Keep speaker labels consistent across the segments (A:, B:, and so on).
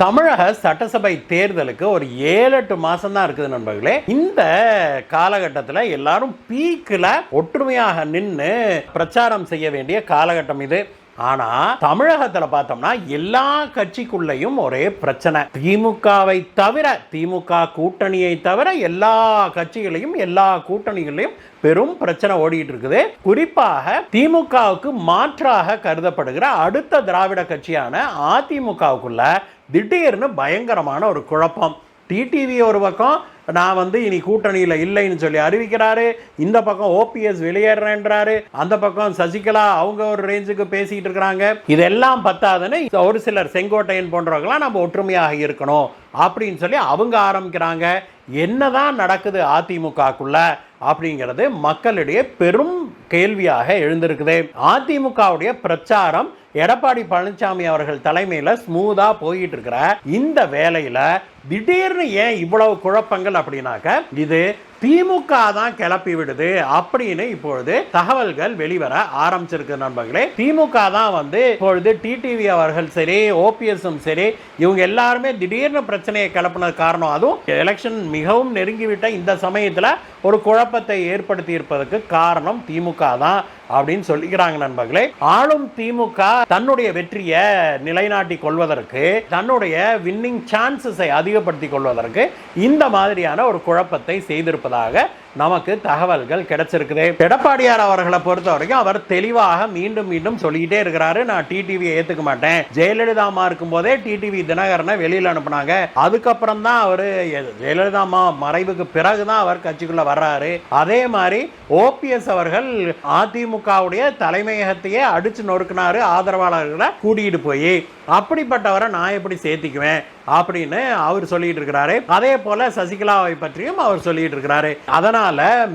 A: தமிழக சட்டசபை தேர்தலுக்கு ஒரு 7-8 மாசம் தான் இருக்குது நண்பர்களே. இந்த காலகட்டத்தில் எல்லாரும் பீக்கில் ஒற்றுமையாக நின்று பிரச்சாரம் செய்ய வேண்டிய காலகட்டம் இது. ஆனா தமிழகத்தில் பார்த்தோம்னா எல்லா கட்சிக்குள்ளேயும் ஒரே பிரச்சனை. திமுகவை தவிர, திமுக கூட்டணியை தவிர எல்லா கட்சிகளையும் எல்லா கூட்டணிகளையும் பெரும் பிரச்சனை ஓடிட்டு இருக்குது. குறிப்பாக திமுகவுக்கு மாற்றாக கருதப்படுகிற அடுத்த திராவிட கட்சியான அதிமுகவுக்குள்ள திடீர்னு பயங்கரமான ஒரு குழப்பம். டிடிவி ஒரு பக்கம் நான் இனி கூட்டணியில் இல்லைன்னு சொல்லி அறிவிக்கிறாரு, இந்த பக்கம் ஓபிஎஸ் வெளியேறேன்றாரு, அந்த பக்கம் சசிகலா அவங்க ஒரு ரேஞ்சுக்கு பேசிட்டு இருக்கிறாங்க. இதெல்லாம் பத்தாதுன்னு ஒரு சிலர் செங்கோட்டையன் போன்றவர்களாம் நம்ம ஒற்றுமையாக இருக்கணும் அப்படின்னு சொல்லி அவங்க ஆரம்பிக்கிறாங்க. என்னதான் நடக்குது அதிமுகக்குள்ள அப்படிங்கிறது மக்களிடையே பெரும் கேள்வியாக எழுந்திருக்குது. அதிமுகவுடைய பிரச்சாரம் எடப்பாடி பழனிசாமி அவர்கள் தலைமையில் ஸ்மூதா போயிட்டு இருக்கிற இந்த வேலையில திடீர்னு ஏன் இவ்வளவு குழப்பங்கள் அப்படின்னாக்க இது திமுக தான் கிளப்பி விடுது அப்படின்னு இப்பொழுது தகவல்கள் வெளிவர ஆரம்பிச்சிருக்கு நண்பர்களே. திமுக தான் இப்பொழுது டிடிவி அவர்கள் சரி, ஓபிஎஸும் சரி, இவங்க எல்லாருமே திடீர்னு பிரச்சனையை கிளப்பினது காரணம். அதுவும் எலெக்ஷன் மிகவும் நெருங்கிவிட்ட இந்த சமயத்தில் ஒரு குழப்பத்தை ஏற்படுத்தி இருப்பதற்கு காரணம் திமுக தான் அப்படின்னு சொல்லிக்கிறாங்க நண்பர்களே. ஆளும் திமுக தன்னுடைய வெற்றியை நிலைநாட்டி கொள்வதற்கு, தன்னுடைய வின்னிங் சான்சஸை அதிகப்படுத்திக் கொள்வதற்கு இந்த மாதிரியான ஒரு குழப்பத்தை செய்திருப்பதாக நமக்கு தகவல்கள் கிடைச்சிருக்குது. எடப்பாடியார் அவர்களை பொறுத்த வரைக்கும் அவர் தெளிவாக மீண்டும் மீண்டும் சொல்லிக்கிட்டே இருக்கிறாரு, நான் டிடிவியை ஏத்துக்க மாட்டேன். ஜெயலலிதா அம்மா இருக்கும் போதே டிடிவி தினகரனை வெளியில் அனுப்புனாங்க, அதுக்கப்புறம் தான் அவரு ஜெயலலிதா அம்மா மறைவுக்கு பிறகுதான் அவர் கட்சிக்குள்ள வர்றாரு. அதே மாதிரி ஓபிஎஸ் அவர்கள் அதிமுகவுடைய தலைமையகத்தையே அடிச்சு நொறுக்கினாரு ஆதரவாளர்களை கூட்டிகிட்டு போய். அப்படிப்பட்டவரை நான் எப்படி சேர்த்திக்குவேன் அப்படின்னு அவர் சொல்லிட்டு இருக்கிறாரு. அதே போல சசிகலாவை பற்றியும் அவர் சொல்லிட்டு இருக்கிறாரு. அதனால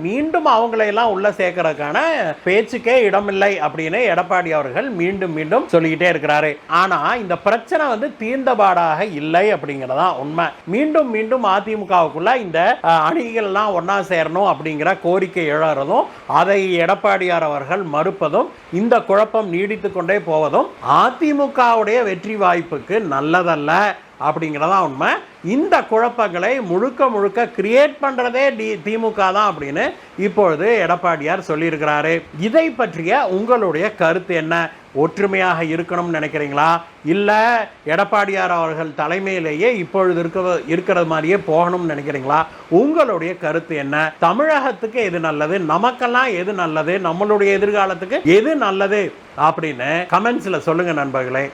A: மீண்டும் அவங்களையெல்லாம் உள்ள சேர்க்கறதுக்கான பேச்சுக்கே இடமில்லை அப்படின்னு எடப்பாடி அவர்கள் மீண்டும் மீண்டும் சொல்லிக்கிட்டே இருக்கிறாரு. ஆனா இந்த பிரச்சனை தீர்ந்தபாடாக இல்லை அப்படிங்கிறதா உண்மை. மீண்டும் மீண்டும் அதிமுகவுக்குள்ள இந்த அணிகள் எல்லாம் ஒன்னா சேரணும் அப்படிங்கிற கோரிக்கை எழறதும், அதை எடப்பாடியார் அவர்கள் மறுப்பதும், இந்த குழப்பம் நீடித்து கொண்டே போவதும் அதிமுகவுடைய வெற்றி வாய்ப்புக்கு நல்லதல்ல அப்படிங்கிறதா உண்மை. இந்த குழப்பங்களை முழுக்க முழுக்க கிரியேட் பண்றதே திமுக தான் அப்படின்னு இப்பொழுது எடப்பாடியார் சொல்லியிருக்கிறாரு. இதை பற்றிய உங்களுடைய கருத்து என்ன? ஒற்றுமையாக இருக்கணும்னு நினைக்கிறீங்களா, இல்ல எடப்பாடியார் அவர்கள் தலைமையிலேயே இப்பொழுது இருக்கிறது மாதிரியே போகணும்னு நினைக்கிறீங்களா? உங்களுடைய கருத்து என்ன? தமிழகத்துக்கு எது நல்லது, நமக்கெல்லாம் எது நல்லது, நம்மளுடைய எதிர்காலத்துக்கு எது நல்லது அப்படின்னு கமெண்ட்ஸ்ல சொல்லுங்க நண்பர்களே.